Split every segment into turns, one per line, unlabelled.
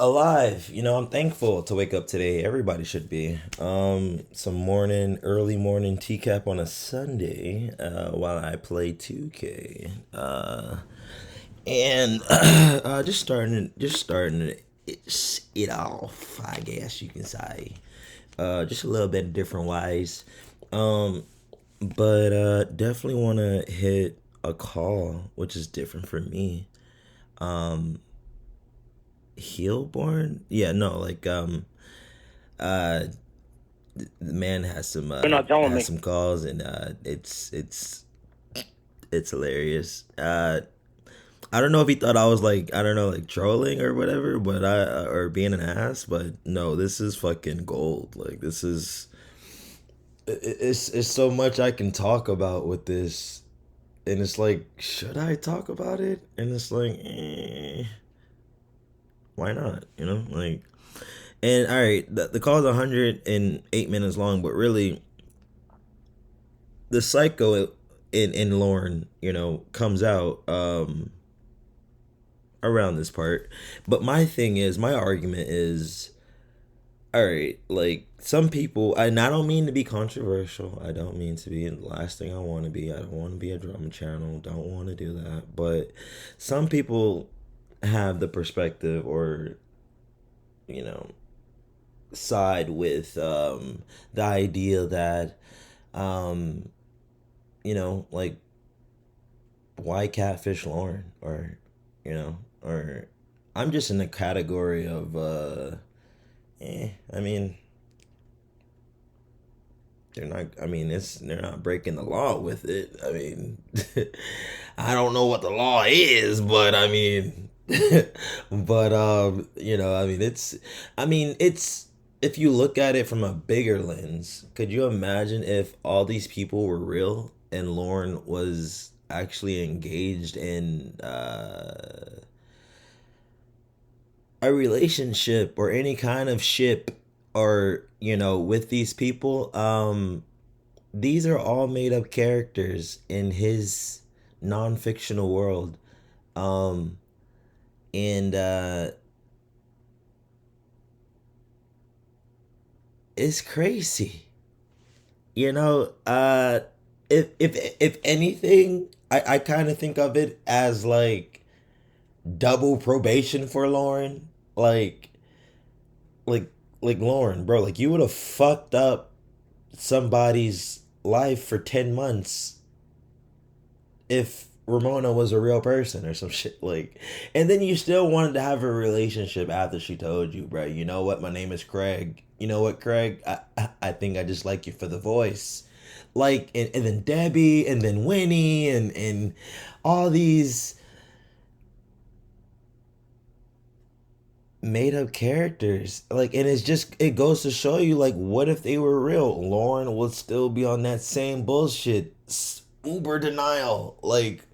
Alive. I'm thankful to wake up today. Everybody should be. Early morning tcap on a Sunday, while I play 2K. And just starting it off, I guess you can say. Just a little bit different wise. Um, but definitely want to hit a call, which is different for me. Um, Heelborn? Yeah, no, uh the man
You're not telling
has
me.
some calls, and it's hilarious. I don't know if he thought I was like, I don't know, like trolling or whatever, but I or being an ass, but no, this is fucking gold. Like this is it's so much I can talk about with this, and it's like, should I talk about it? And it's like, why not? And all right, the call is 108 minutes long, but really, the psycho in Lorne, comes out around this part. But my argument is, all right, like some people, and I don't mean to be controversial. I don't mean to be the last thing I want to be. I don't want to be a drum channel. Don't want to do that. But some people have the perspective, or you know side with the idea that um like, why catfish Lauren, or I'm just in the category of I mean, they're not breaking the law with it. I mean, I don't know what the law is, but I mean, but it's if you look at it from a bigger lens, could you imagine if all these people were real and Lauren was actually engaged in a relationship or any kind of ship, or with these people? These are all made up characters in his non-fictional world. Um and it's crazy. you know uh if anything, I kind of think of it as like double probation for Lauren. Like like like Lauren, bro, like you would have fucked up somebody's life for 10 months if Ramona was a real person or some shit, like, and then you still wanted to have a relationship after she told you, bro, you know what, my name is Craig. You know what, Craig? I think I just like you for the voice. Like, and then Debbie, and then Winnie, and all these made up characters. Like, and it goes to show you, like, what if they were real? Lauren would still be on that same bullshit, uber denial, like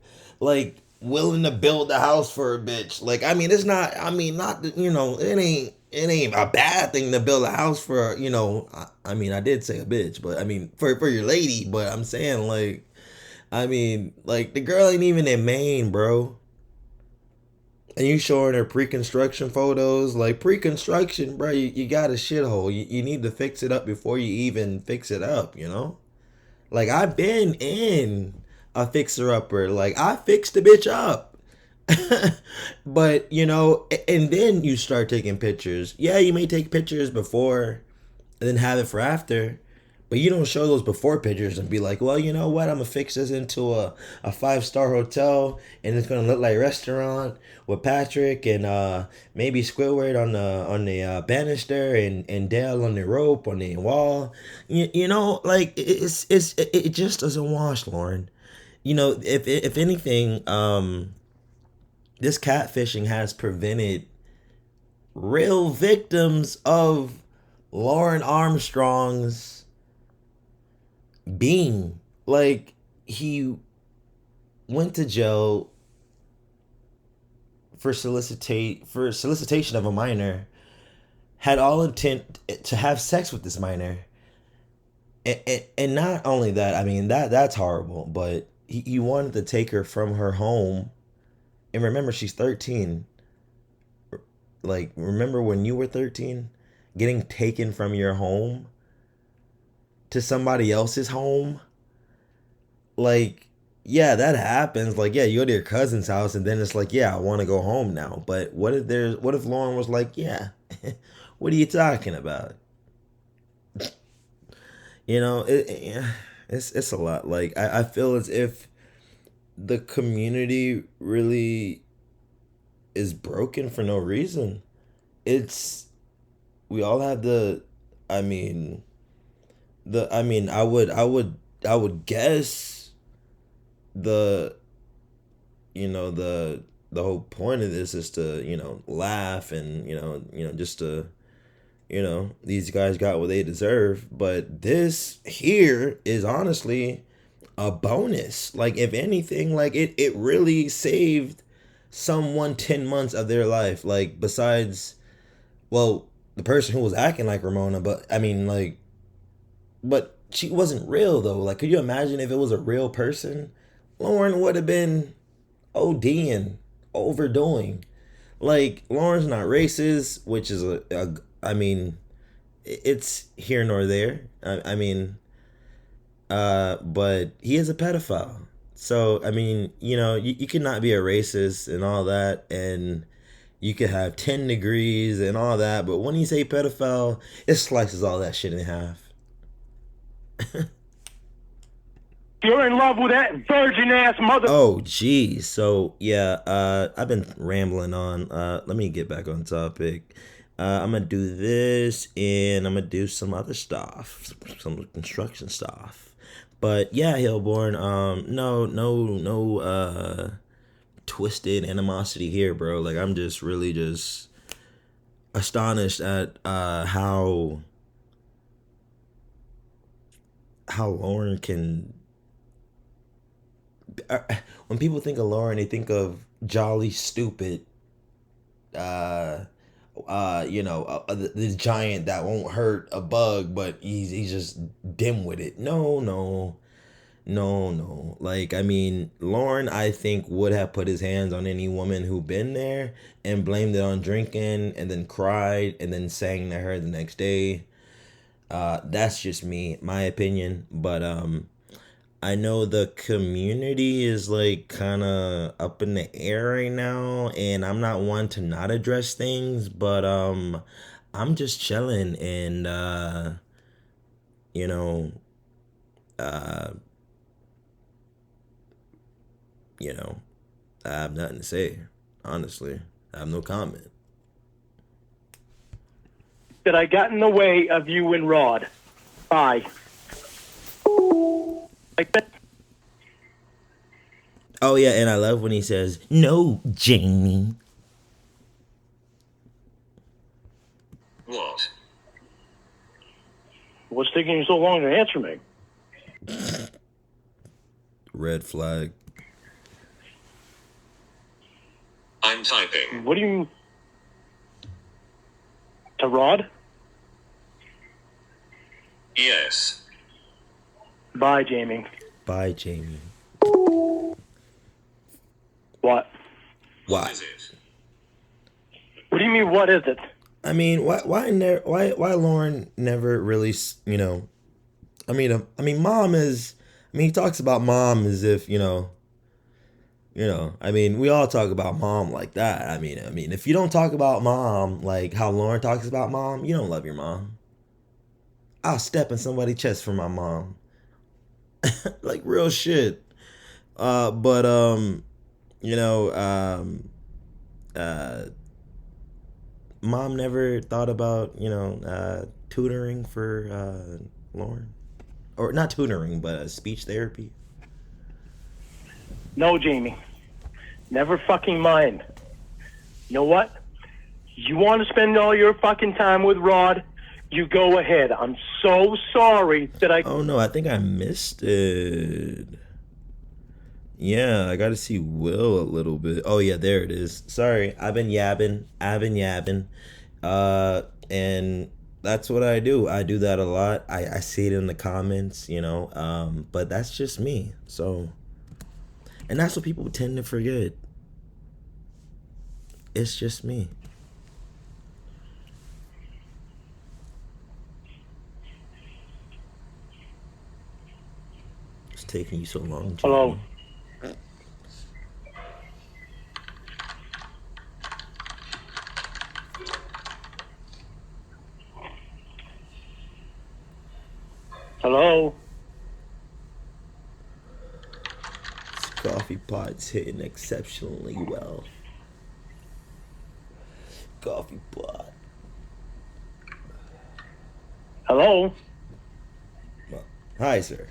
willing to build a house for a bitch. Like, I mean, it's not, I mean, not, it ain't a bad thing to build a house for, I mean, I did say a bitch, but I mean, for your lady. But I'm saying, like, I mean, like, the girl ain't even in Maine, bro. And you showing her pre-construction photos, like, pre-construction, bro. You got a shithole. You need to fix it up before you even fix it up. Like, I've been in a fixer upper. Like, I fixed the bitch up. But and then you start taking pictures. Yeah, you may take pictures before and then have it for after. But you don't show those before pictures and be like, well, you know what? I'm gonna fix this into a 5-star hotel, and it's gonna look like a restaurant with Patrick and maybe Squidward on the banister, and Dale on the rope on the wall. Like, it just doesn't wash, Lauren. If anything, this catfishing has prevented real victims of Lauren Armstrong's being. Like, he went to jail for solicitation of a minor, had all intent to have sex with this minor, and not only that, I mean, that's horrible, but he wanted to take her from her home. And remember, she's 13. like remember when you were 13, getting taken from your home to somebody else's home? Like, yeah, that happens. Like, yeah, you go to your cousin's house and then it's like, yeah, I want to go home now. But what if Lauren was like, yeah, what are you talking about? You know, it's a lot. Like, I feel as if the community really is broken for no reason. It's we all have I mean, I would guess the the whole point of this is to, laugh and, just to, these guys got what they deserve, but this here is honestly a bonus. Like, if anything, like it really saved someone 10 months of their life, like, besides, well, the person who was acting like Ramona. But I mean, like, but she wasn't real though. Like, could you imagine if it was a real person? Lauren would have been ODing, overdoing. Like, Lauren's not racist, which is I mean, it's here nor there. I mean, but he is a pedophile. So I mean, you cannot be a racist and all that, and you could have 10 degrees and all that, but when you say pedophile, it slices all that shit in half.
You're in love with that virgin ass mother.
Oh, geez. So yeah, I've been rambling on. Let me get back on topic. I'm gonna do this, and I'm gonna do some other stuff, some construction stuff. But yeah, Hillborn. No, twisted animosity here, bro. Like, I'm just really just astonished at how Lauren can. When people think of Lauren, they think of jolly, stupid, the giant that won't hurt a bug, but he's just dim with it. No, no, no, no. Like, I mean, Lauren, I think, would have put his hands on any woman who been there and blamed it on drinking and then cried and then sang to her the next day. That's just me, my opinion. But I know the community is like kind of up in the air right now, and I'm not one to not address things, but I'm just chilling, and you know, uh, you know, I have nothing to say. Honestly, I have no comment.
That I got in the way of you and Rod. Bye. Like that.
Oh yeah, and I love when he says, "No, Jamie."
What?
What's taking you so long to answer me?
Red flag.
I'm typing.
What do you... To Rod?
Yes.
Bye, Jamie.
Bye, Jamie.
What?
Why?
Is it?
What
do you mean, what is it?
I mean, why Lauren never really, I mean, mom is. I mean, he talks about mom as if I mean, we all talk about mom like that. I mean, if you don't talk about mom like how Lauren talks about mom, you don't love your mom. I'll step in somebody's chest for my mom. Like, real shit. But mom never thought about tutoring for Lauren, or not tutoring, but speech therapy.
No, Jamie. Never fucking mind. You know what? You want to spend all your fucking time with Rod? You go ahead. I'm so sorry that I...
Oh no, I think I missed it. Yeah, I got to see Will a little bit. Oh yeah, there it is. Sorry, I've been yabbing. And that's what I do. I do that a lot. I see it in the comments, but that's just me. So, and that's what people tend to forget. It's just me. taking you so long, Jamie?
Hello. Hello.
This coffee pot's hitting exceptionally well. Coffee pot.
Hello.
Well, hi, sir.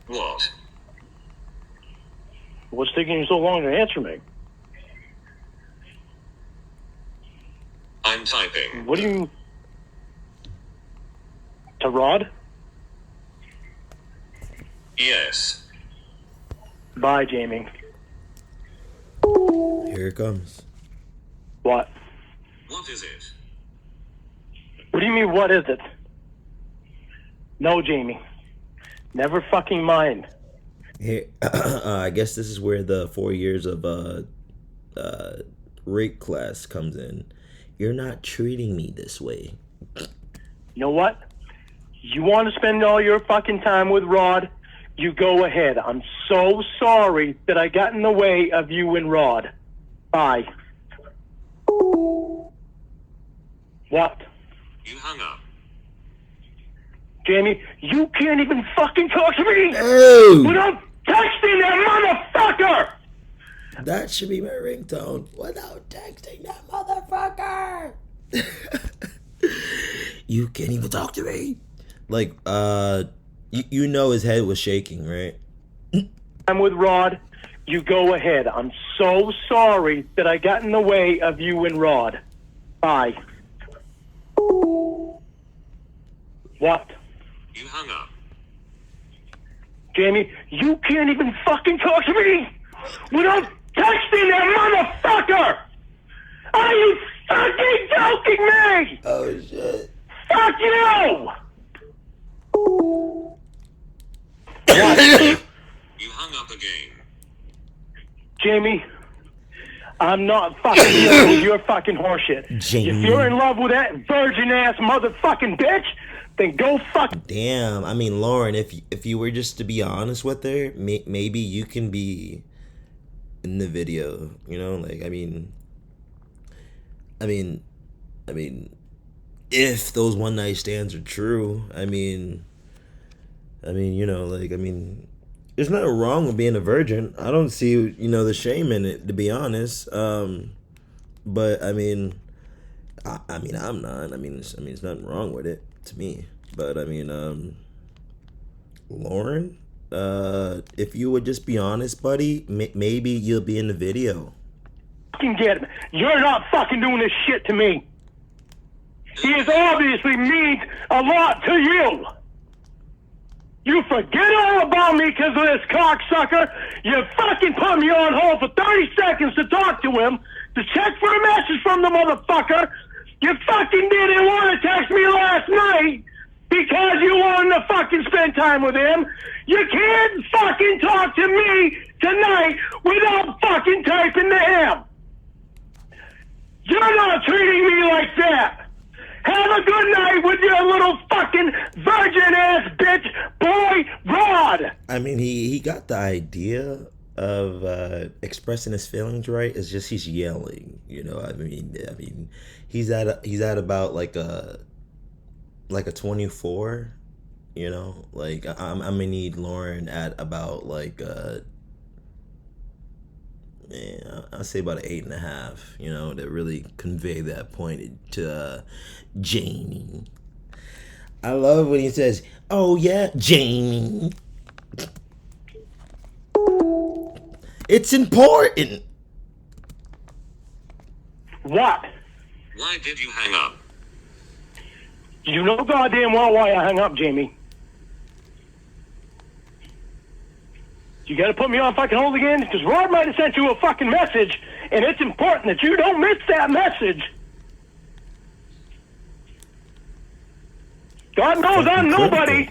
What?
What's taking you so long to answer me?
I'm typing.
What do you... To Rod?
Yes.
Bye, Jamie.
Here it comes.
What?
What is it?
What do you mean, what is it? No, Jamie. Never fucking mind.
Here, I guess this is where the 4 years of rape class comes in. You're not treating me this way.
You know what? You want to spend all your fucking time with Rod? You go ahead. I'm so sorry that I got in the way of you and Rod. Bye. What?
You hung up.
Jamie, you can't even fucking talk to me
Oh!
without texting that motherfucker!
That should be my ringtone. Without texting that motherfucker! You can't even talk to me. Like, you know his head was shaking, right?
I'm with Rod. You go ahead. I'm so sorry that I got in the way of you and Rod. Bye. What?
You hung up.
Jamie, you can't even fucking talk to me without texting that motherfucker! Are you fucking joking me?
Oh, shit.
Fuck you!
You hung up again.
Jamie, I'm not fucking dealing with your fucking horseshit.
Jamie.
If you're in love with that virgin-ass motherfucking bitch, then go fuck...
Damn, I mean, Lauren, if you were just to be honest with her, maybe you can be in the video, you know? Like, I mean, if those one night stands are true, I mean, you know, like, I mean, there's nothing wrong with being a virgin. I don't see, you know, the shame in it, to be honest. But I mean, I'm not. I mean, there's nothing wrong with it to me. But I mean, Lauren, if you would just be honest, buddy, maybe you'll be in the video.
Fucking get him. You're not fucking doing this shit to me. He is obviously means a lot to you. You forget all about me because of this cocksucker. You fucking put me on hold for 30 seconds to talk to him, to check for a message from the motherfucker. You fucking didn't want to text me last night because you wanted to fucking spend time with him. You can't fucking talk to me tonight without fucking typing to him. You're not treating me like that. Have a good night with your little fucking virgin-ass bitch boy, Rod.
I mean, he got the idea of expressing his feelings right. It's just he's yelling, you know. I mean, he's at about like a 24, you know. Like I'm gonna need Lauren at about like I'll say about an 8.5, you know, to really convey that point to Jamie. I love when he says, "Oh yeah, Jamie." It's important.
What?
Why did you hang up?
You know goddamn well why I hung up, Jamie. You gotta put me on fucking hold again? Because Rod might have sent you a fucking message, and it's important that you don't miss that message. God knows I'm nobody,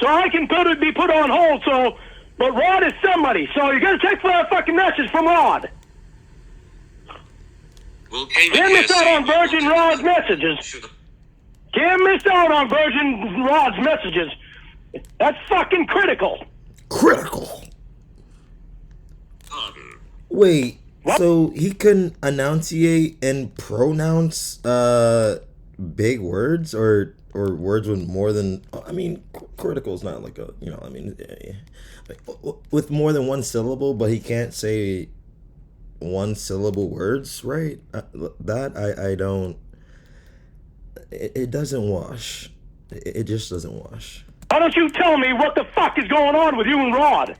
so I can be put on hold, so... But Rod is somebody, so you gotta check for that fucking message from Rod.
Will came in
Then
here
miss out
saying
on Virgin
you
Rod's
wanted to-
messages.
Should-
Can't miss out on Virgin Rod's messages. That's fucking critical.
Critical.
Pardon.
Wait,
What?
so he couldn't enunciate and pronounce big words or words with more than, I mean, critical is not like a, you know, I mean, like, with more than one syllable, but he can't say one syllable words, right? That I don't, it doesn't wash. It just doesn't wash.
Why don't you tell me what the fuck is going on with you and Rod?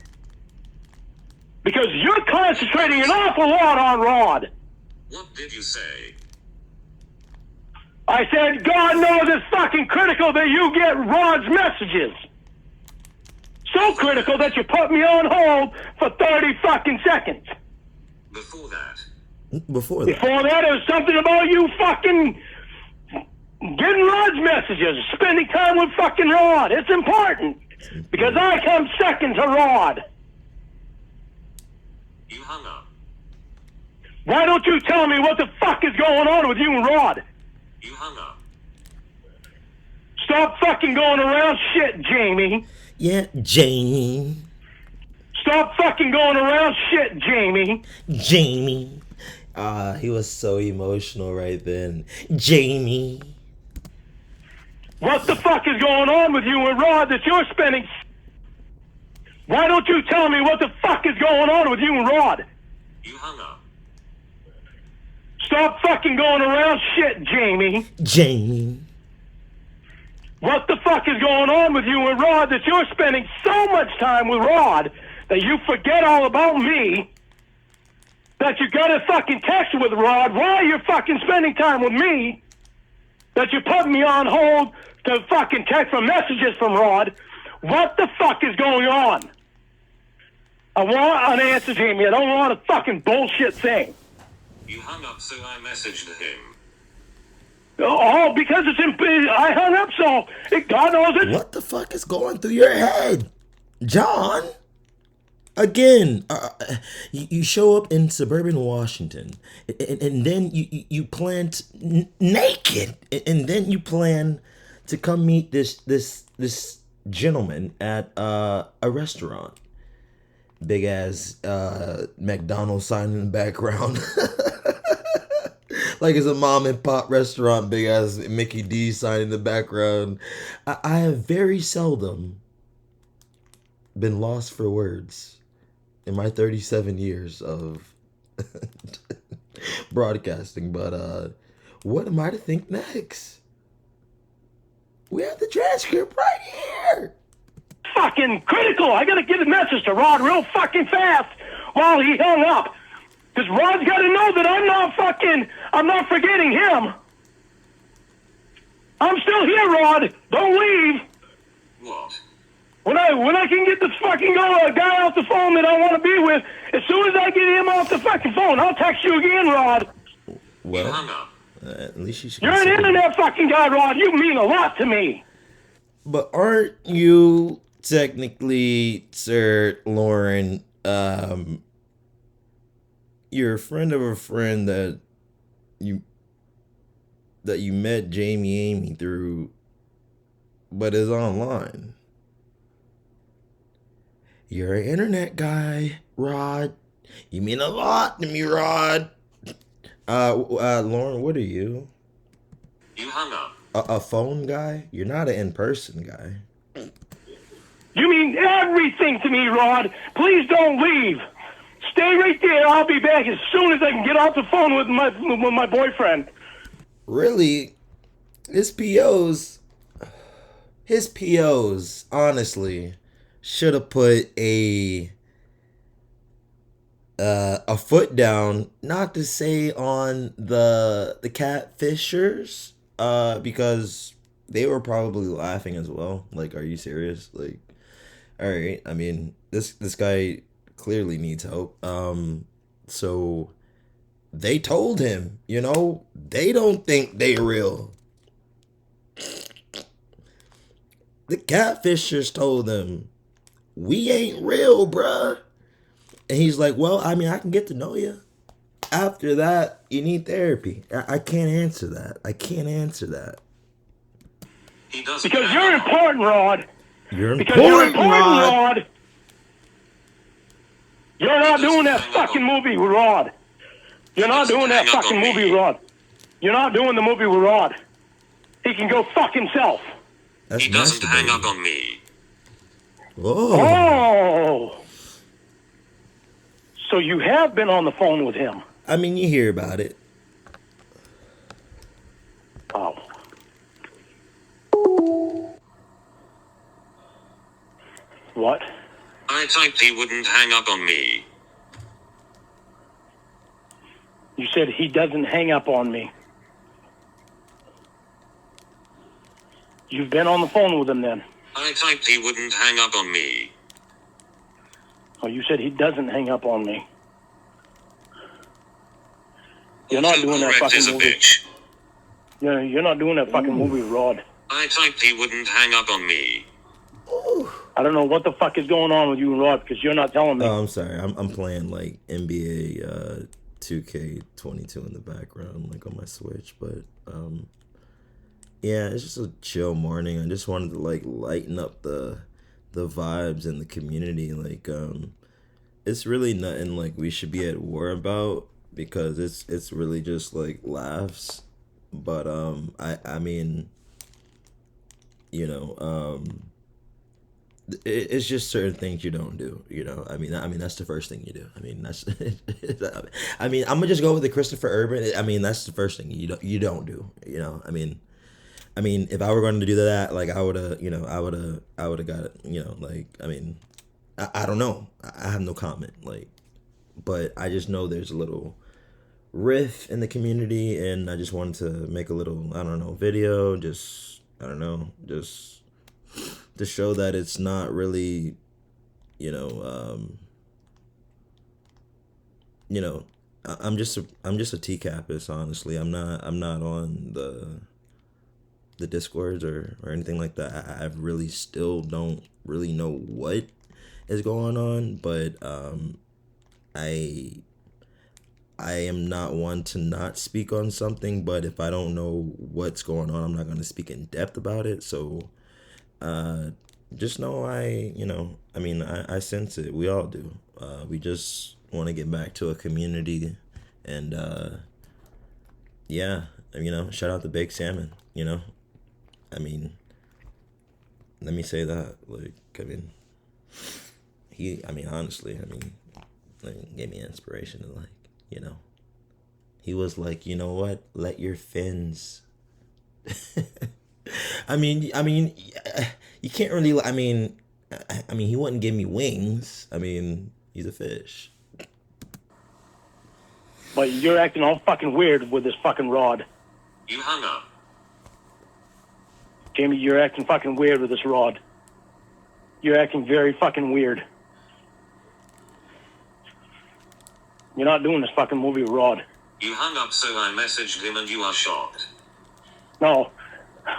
Because you're concentrating an awful lot on Rod.
What did you say?
I said, God knows it's fucking critical that you get Rod's messages. So critical that you put me on hold for 30 fucking seconds.
Before that.
Before that.
Before that, it was something about you fucking getting Rod's messages, spending time with fucking Rod. It's important. Because I come second to Rod.
You hung up.
Why don't you tell me what the fuck is going on with you and Rod?
You hung up.
Stop fucking going around shit, Jamie.
Yeah, Jamie.
Stop fucking going around shit, Jamie.
Jamie. He was so emotional right then. Jamie.
What the fuck is going on with you and Rod that you're spending? Why don't you tell me what the fuck is going on with you and Rod?
You hung up.
Stop fucking going around shit, Jamie.
Jamie.
What the fuck is going on with you and Rod that you're spending so much time with Rod that you forget all about me? That you got a fucking text with Rod while you're fucking spending time with me? That you put me on hold to fucking text for messages from Rod? What the fuck is going on? I want an answer, Jamie. I don't want a fucking bullshit thing.
You hung up, so I messaged him.
Oh, because I hung up, so God knows it.
What the fuck is going through your head? John? Again, you show up in suburban Washington, and then you plan naked, and then you plan to come meet this gentleman at a restaurant. Big ass McDonald's sign in the background. Like it's a mom and pop restaurant, big ass Mickey D sign in the background. I have very seldom been lost for words in my 37 years of broadcasting, but what am I to think next? We have the transcript right here.
Fucking critical. I gotta get a message to Rod real fucking fast while he hung up. Because Rod's gotta know that I'm not forgetting him. I'm still here, Rod. Don't leave.
What?
When I can get the fucking guy off the phone that I want to be with, as soon as I get him off the fucking phone, I'll text you again, Rod.
You
Well,
hung up.
at least you should.
You're an
consider-
internet fucking guy, Rod. You mean a lot to me.
But aren't you technically, Sir Lauren, you're a friend of a friend that you met Jamie Amy through, but is online. You're an internet guy, Rod. You mean a lot to me, Rod. Lauren, what are you?
You hung up.
A phone guy? You're not an in-person guy.
You mean everything to me, Rod. Please don't leave. Stay right there. I'll be back as soon as I can get off the phone with my boyfriend.
Really, his POs, honestly, should have put a foot down, not to say on the catfishers, because they were probably laughing as well. Like, are you serious? Like, all right. I mean, this guy clearly needs help. So they told him, they don't think they real. The catfishers told them, we ain't real, bruh. And he's like, well, I mean, I can get to know you. After that, you need therapy. I can't answer that.
He doesn't
Because
hang
you're
up on
important, Rod.
You're
Because you're
important,
important,
Rod.
Rod. You're not doing that fucking movie with Rod. You're not doing that fucking movie with Rod. You're not doing the movie with Rod. He can go fuck himself.
That's
He doesn't hang up
masturbating.
on me.
Whoa.
Oh. So you have been on the phone with him.
I mean, you hear about it.
Oh. What?
I typed he wouldn't hang up on me.
You said he doesn't hang up on me. You've been on the phone with him then.
I typed he wouldn't hang up on me.
Oh, you said he doesn't hang up on me. You're not doing that
Autocorrect is
fucking
a
movie.
bitch.
You're not doing that fucking movie, Rod.
I typed he wouldn't hang up on me.
I don't know what the fuck is going on with you and Rod because you're not telling me.
Oh, I'm sorry. I'm playing like NBA 2K22 in the background, like on my Switch. But yeah, it's just a chill morning. I just wanted to like lighten up the vibes in the community. Like it's really nothing like we should be at war about because it's really just like laughs. But I mean, you know, it's just certain things you don't do, you know. I mean that's the first thing you do. I mean that's I mean I'm gonna just go with the Christopher Urban. I mean that's the first thing you don't do, you know. I mean if I were going to do that, like I would have got it, you know. Like I mean I don't know, I have no comment, like, but I just know there's a little riff in the community and I just wanted to make a little, I don't know, video, just I don't know, just to show that it's not really, you know, I'm just a tcapist, honestly. I'm not on the discords or anything like that. I really still don't really know what is going on, but I am not one to not speak on something, but if I don't know what's going on, I'm not going to speak in depth about it. So just know I sense it. We all do. We just want to get back to a community and yeah, you know, shout out to Baked Salmon, you know. I mean, let me say that, like, honestly, like, gave me inspiration to, like, you know, he was like, you know what, let your fins I mean, you can't really. I mean, he wouldn't give me wings. I mean, he's a fish.
But you're acting all fucking weird with this fucking Rod.
You hung up.
Jamie, you're acting fucking weird with this Rod. You're acting very fucking weird. You're not doing this fucking movie with Rod.
You hung up, so I messaged him and you are shocked.
No.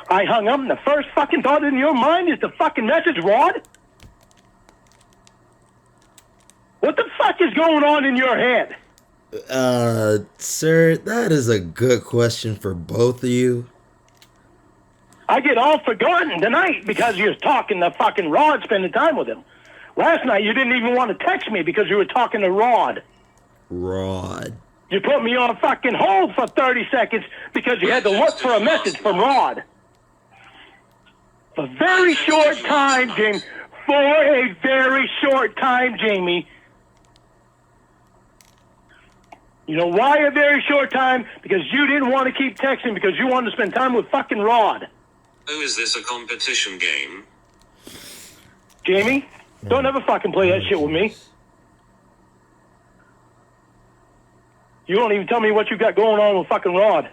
I hung up and the first fucking thought in your mind is the fucking message, Rod? What the fuck is going on in your head?
Sir, that is a good question for both of you.
I get all forgotten tonight because you're talking to fucking Rod, spending time with him. Last night you didn't even want to text me because you were talking to Rod.
Rod.
You put me on fucking hold for 30 seconds because you had to look for a message from Rod. For a very short time, Jamie. For a very short time, Jamie. You know why a very short time? Because you didn't want to keep texting because you wanted to spend time with fucking Rod.
Oh, is this a competition game?
Jamie, don't ever fucking play that shit with me. You don't even tell me what you got going on with fucking Rod.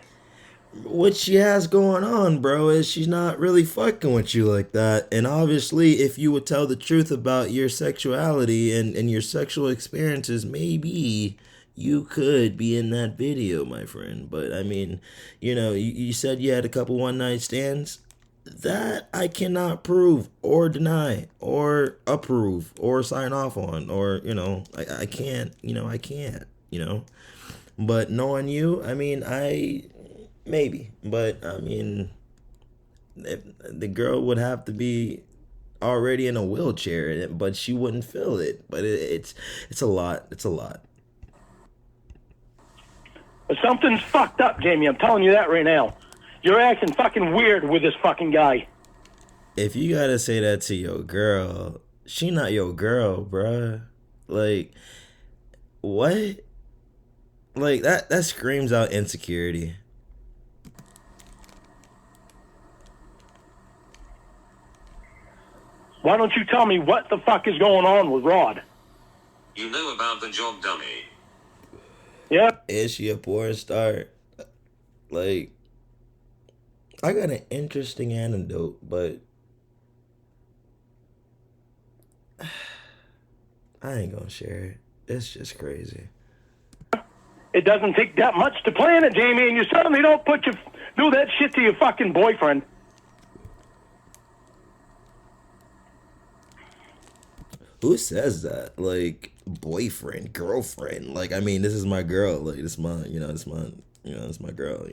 What she has going on, bro, is she's not really fucking with you like that. And obviously, if you would tell the truth about your sexuality and your sexual experiences, maybe you could be in that video, my friend. But I mean, you know, you said you had a couple one-night stands. That I cannot prove or deny or approve or sign off on, or, you know, I can't, you know. But knowing you, I mean, maybe. But I mean, the girl would have to be already in a wheelchair, but she wouldn't feel it. But it's a lot. It's a lot.
But something's fucked up, Jamie. I'm telling you that right now. You're acting fucking weird with this fucking guy.
If you gotta say that to your girl, she not your girl, bruh. Like, what? Like, that screams out insecurity.
Why don't you tell me what the fuck is going on with Rod?
You know about the job, dummy.
Yeah.
Is she a porn star? Like, I got an interesting anecdote, but I ain't gonna share it. It's just crazy.
It doesn't take that much to plan it, Jamie, and you certainly don't do that shit to your fucking boyfriend.
Who says that? Like, boyfriend, girlfriend. Like, I mean, this is my girl. Like, this my girl,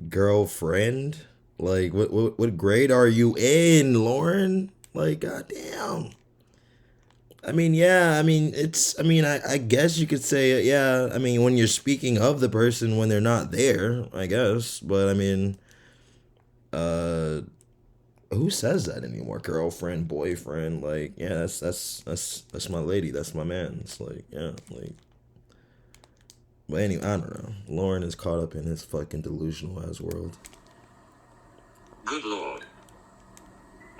Girlfriend? Like, what grade are you in, Lauren? Like, goddamn. I mean, yeah, I guess you could say, yeah, I mean, when you're speaking of the person when they're not there, I guess. But, I mean, who says that anymore? Girlfriend, boyfriend, like, yeah, that's my lady, that's my man. It's like, yeah, like, but anyway, I don't know. Lauren is caught up in his fucking delusional ass world.
Good lord.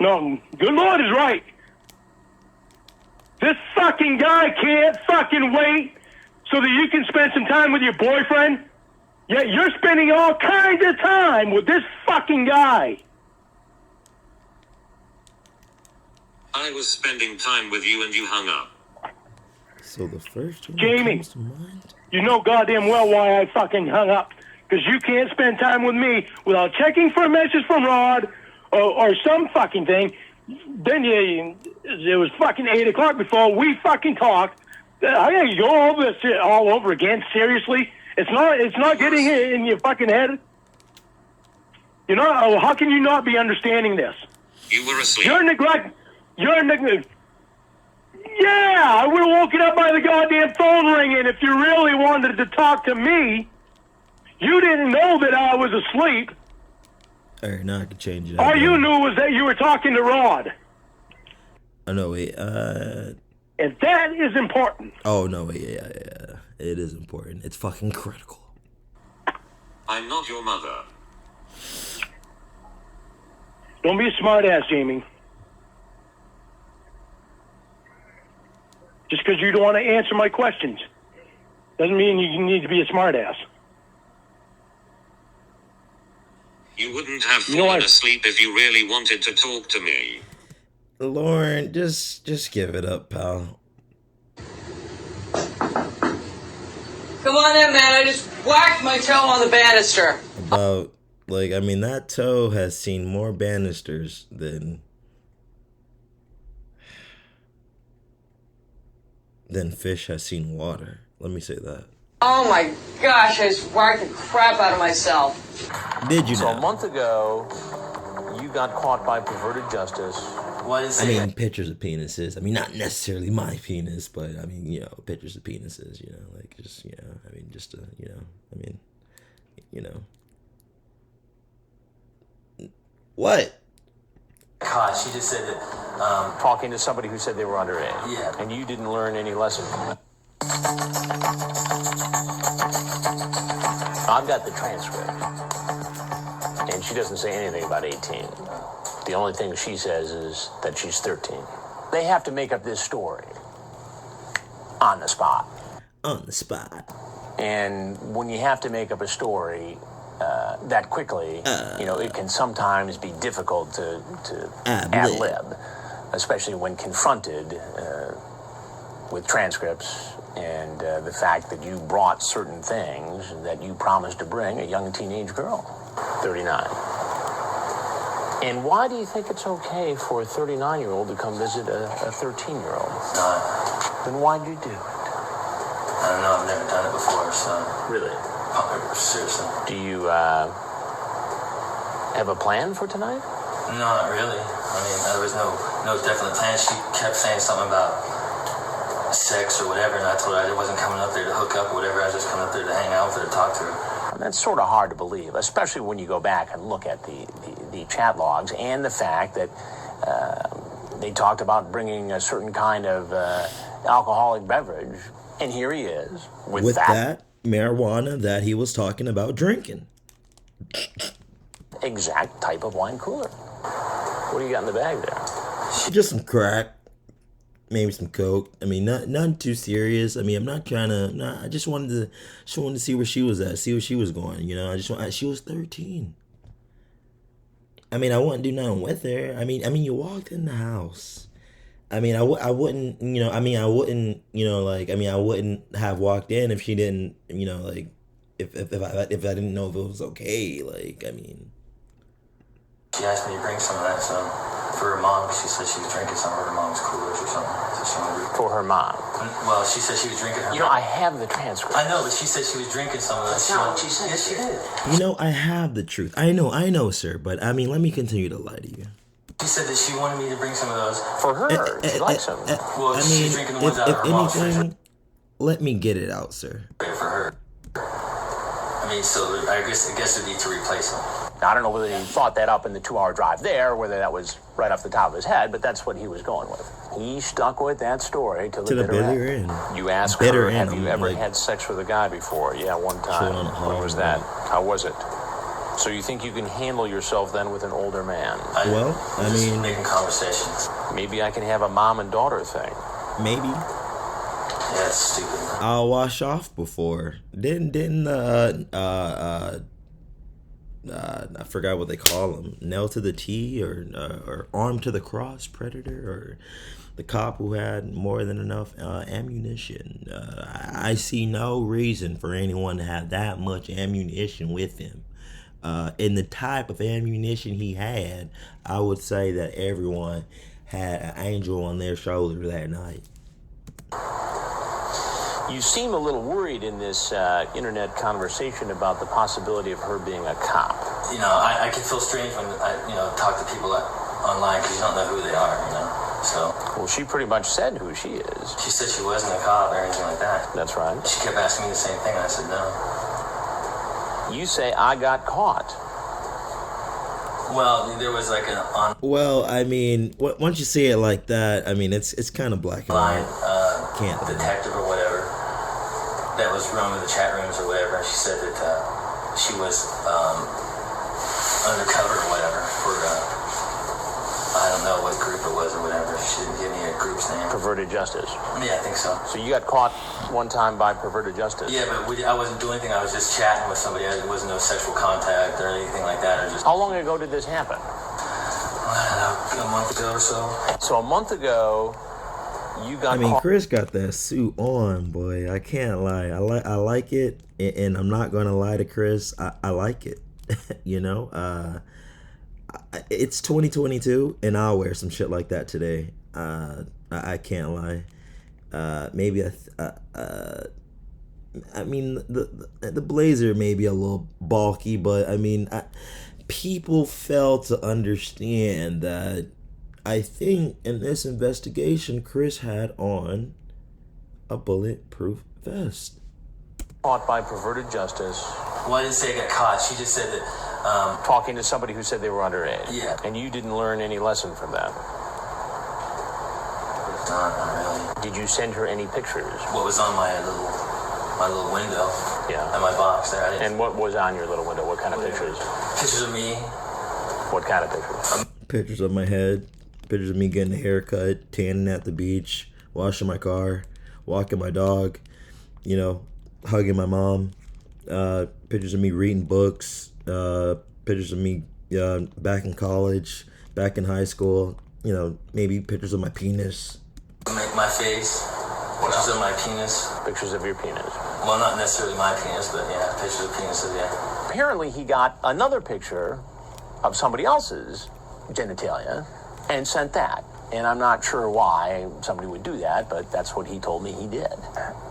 No, good Lord is right. This fucking guy can't fucking wait so that you can spend some time with your boyfriend. Yet you're spending all kinds of time with this fucking guy.
I was spending time with you and you hung up.
So the first one
Jamie,
comes to mind?
you know goddamn well why I fucking hung up. Because you can't spend time with me without checking for a message from Rod or some fucking thing. Then it was fucking 8 o'clock before we fucking talked. I gotta go over this all over again. Seriously, it's not getting in your fucking head. You know, how can you not be understanding this?
You were asleep.
You're neglect. Yeah, I would have woken up by the goddamn phone ringing if you really wanted to talk to me. You didn't know that I was asleep.
Alright, now I can change it.
All you knew was that you were talking to Rod.
Oh, no, wait,
And that is important.
Oh, no, wait, yeah. It is important. It's fucking critical.
I'm not your mother.
Don't be a smartass, Jamie. Just because you don't want to answer my questions doesn't mean you need to be a smartass.
You wouldn't have fallen asleep if you really wanted to talk to me.
Lauren, just give it up, pal.
Come on in, man. I just whacked my toe on the banister.
About, like, I mean, that toe has seen more banisters than fish has seen water. Let me say that.
Oh my gosh, I just whacked the crap out of myself.
Did you
So
know?
a month ago, you got caught by perverted justice.
What is
I mean, pictures of penises. I mean, not necessarily my penis, but I mean, pictures of penises, like just, I mean, just, What?
God, she just said that,
Talking to somebody who said they were underage.
Yeah.
And you didn't learn any lesson from it. I've got the transcript. And she doesn't say anything about 18. The only thing she says is that she's 13. They have to make up this story on the spot.
On the spot.
And when you have to make up a story that quickly, it can sometimes be difficult to ad-lib, especially when confronted with transcripts and the fact that you brought certain things that you promised to bring a young teenage girl, 39. And why do you think it's okay for a 39-year-old to come visit a 13-year-old? Then why'd you do it?
I don't know, I've never done it before, so.
Really?
Seriously.
Do you Have a plan for tonight?
No, not really. I mean, there was no definite plan. She kept saying something about sex or whatever, and I told her I wasn't coming up there to hook up or whatever. I was just coming up there to hang out with her, to talk to her.
And that's sort of hard to believe, especially when you go back and look at the chat logs and the fact that they talked about bringing a certain kind of alcoholic beverage, and here he is with
that marijuana that he was talking about drinking.
Exact type of wine cooler. What do you got in the bag there?
Just some crack, maybe some coke. I mean, nothing too serious. I mean, I'm not trying to. I just wanted to see where she was at, see where she was going. You know, she was 13. I mean, I wouldn't do nothing with her. I mean, you walked in the house. I mean, I wouldn't, you know. I mean, I wouldn't, you know, like. I mean, I wouldn't have walked in if she didn't, you know, like, if I didn't know if it was okay. Like, I mean.
She asked me to bring some of that for her mom. She said she was drinking some of her mom's coolers or something. So she wanted to...
For her mom?
Well, she said she was drinking her...
You know, I have the transcript.
I know, but she said she was drinking some of that.
That's not what she said.
Yes, she did.
You know, I have the truth. I know, sir. But, I mean, let me continue to lie to you.
She said that she wanted me to bring some of those.
For her. She likes them.
Well,
I
she's
mean,
drinking the ones out of her mom's
anything, let me get it out, sir.
For her. I mean, so I guess it'd be to replace them.
Now, I don't know whether he thought that up in the 2-hour drive there, whether that was right off the top of his head, but that's what he was going with. He stuck with that story till the bitter end. You asked her, have you ever had sex with a guy before? Yeah, one time. When was that? How was it? So you think you can handle yourself then with an older man?
I mean...
making conversations.
Maybe I can have a mom and daughter thing.
Maybe.
Yeah, it's stupid.
I'll wash off before. I forgot what they call them. Nail to the T or arm to the cross predator, or the cop who had more than enough ammunition. I see no reason for anyone to have that much ammunition with him. In the type of ammunition he had, I would say that everyone had an angel on their shoulder that night.
You seem a little worried in this internet conversation about the possibility of her being a cop.
You know, I can feel strange when I, talk to people online because you don't know who they are, you know. So.
Well, she pretty much said who she is.
She said she wasn't a cop or anything like that.
That's right.
She kept asking me the same thing, and I said no.
You say I got caught.
Well, there was like an on.
Well, I mean, once you say it like that, I mean, it's kind of black and white. Can't
detective or whatever that was roaming the chat rooms or whatever. And she said that she was undercover or whatever for I don't know what group it was or whatever. She didn't give me a group's name.
Perverted Justice.
Yeah, I think so.
So you got caught one time by Perverted Justice.
Yeah, but I wasn't doing anything. I was just chatting with somebody. There wasn't no sexual contact or anything like that.
How long ago did this happen?
I don't know, a month ago or so.
So a month ago, you got caught.
Chris got that suit on, boy. I can't lie. I like it, and I'm not gonna lie to Chris. I like it. You know, it's 2022, and I'll wear some shit like that today. I can't lie. Maybe I mean the blazer may be a little bulky, but I mean people fail to understand that. I think in this investigation, Chris had on a bulletproof vest.
Caught by Perverted Justice.
Well, I didn't say I got caught. She just said that...
talking to somebody who said they were underage.
Yeah.
And you didn't learn any lesson from that.
Not really.
Did you send her any pictures?
What was on my little window?
Yeah.
And my box there.
And what was on your little window? What kind of pictures?
Pictures of me.
What kind of pictures?
Pictures of my head. Pictures of me getting a haircut, tanning at the beach, washing my car, walking my dog, you know, hugging my mom. Pictures of me reading books. Pictures of me back in college, back in high school. You know, maybe pictures of my penis.
My face. Pictures of my penis.
Pictures of your penis.
Well, not necessarily my penis, but yeah, pictures of penises, yeah.
Apparently he got another picture of somebody else's genitalia and sent that. And I'm not sure why somebody would do that, but that's what he told me he did.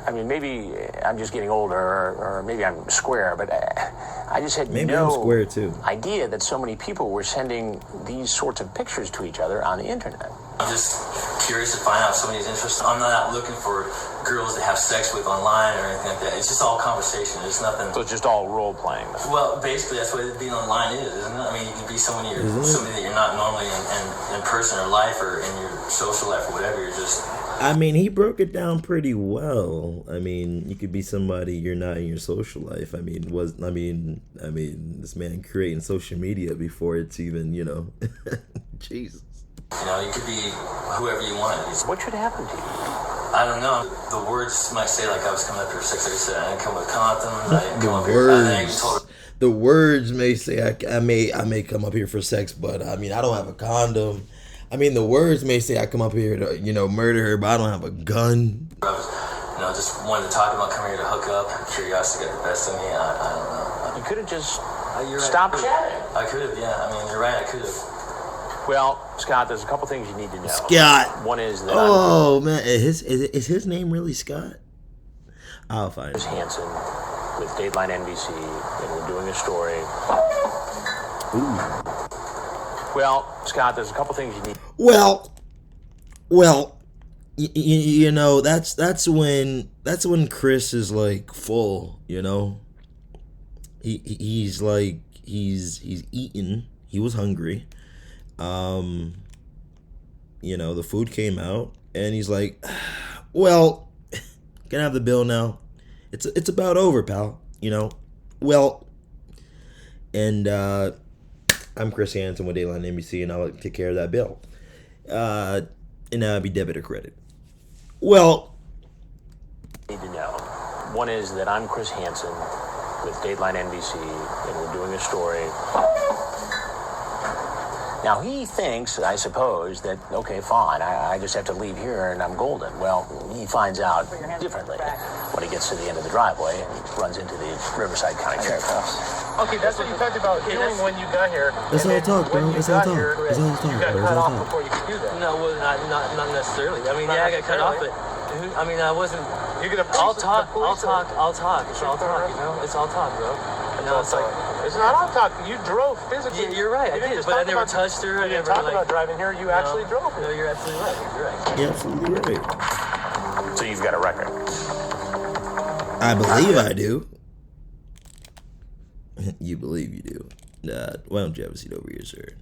I mean, maybe I'm just getting older, or maybe I'm square, but I just had
Maybe I'm square too.
idea that so many people were sending these sorts of pictures to each other on the internet.
I'm just curious to find out somebody's interest. I'm not out looking for girls to have sex with online or anything like that. It's just all conversation. There's nothing.
So it's just all role playing.
Well, basically, that's what being online is, isn't it? I mean, you can be somebody that you're not normally in person or life or in your social life or whatever. You're just.
I mean, he broke it down pretty well. I mean, you could be somebody you're not in your social life. I mean, this man creating social media before it's even, Jesus.
You know, you could be whoever you want.
What should happen to you?
I don't know. The words might say like I was coming up here for sex. Like I said, I didn't come with condoms. I didn't come up here.
The words may say I may come up here for sex, but I mean I don't have a condom. I mean the words may say I come up here to murder her, but I don't have a gun.
I was, just wanted to talk about coming here to hook up. Curiosity got the best of me. I don't know.
You could have just stopped chatting.
I could have. Yeah. I mean, you're right. I could have.
Well, Scott, there's a couple things you need to know.
Scott.
One is that
man, is his name really Scott? I'll find it.
Hansen with Dateline NBC, and we're doing a story.
Ooh.
Well, Scott, there's a couple things you need.
Well, that's when Chris is like full. He's eating. He was hungry. The food came out and he's like, well, can I have the bill now? It's about over, pal. And I'm Chris Hansen with Dateline NBC, and I'll take care of that bill. And that'll be debit or credit. Well,
Need to know. One is that I'm Chris Hansen with Dateline NBC, and we're doing a story. Now, he thinks, I suppose, that, okay, fine, I just have to leave here and I'm golden. Well, he finds out differently when he gets to the end of the driveway and runs into the Riverside County Sheriff's Office.
Okay, that's what you talked about doing when you got here.
That's all talk, bro. That's all talk. That's all talk.
You got cut off before you could do that.
No, well, not necessarily. I mean, yeah, I got cut off, but I mean, I wasn't.
You could have.
I'll talk. It's all talk. It's all talk, bro. No, it's like.
It's not all talk. You drove physically.
Yeah, you're right. I did, but I never touched her.
You didn't talk about driving here. You actually drove her.
No, you're absolutely right. You're right.
You're absolutely right.
So you've got a record.
I believe I do. You believe you do. Why don't you have a seat over here, sir?